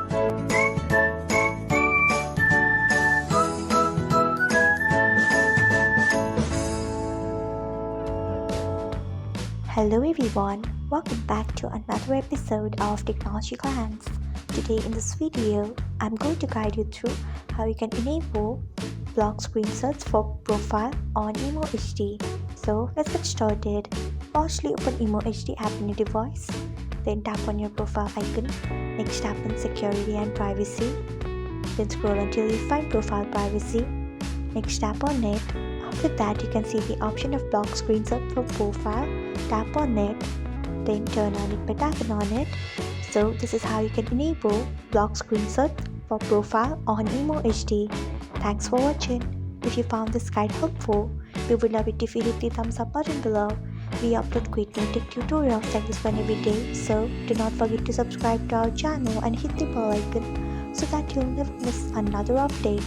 Hello everyone, welcome back to another episode of Technologyglance. Today in this video, I'm going to guide you through how you can enable block screenshots for profile on Imo HD. So let's get started. Firstly, open Imo HD app on your device. Then tap on your profile icon. Next tap on security and privacy. Then scroll until you find profile privacy. Next tap on it. After that, you can see the option of block screenshot for profile. Tap on it, then turn on it by tapping on it. So this is how you can enable block screenshot for profile on Imo HD. Thanks for watching. If you found this guide helpful, we would love it if you hit the thumbs up button below. We upload great new tech tutorials like this one every day, so do not forget to subscribe to our channel and hit the bell icon so that you'll never miss another update.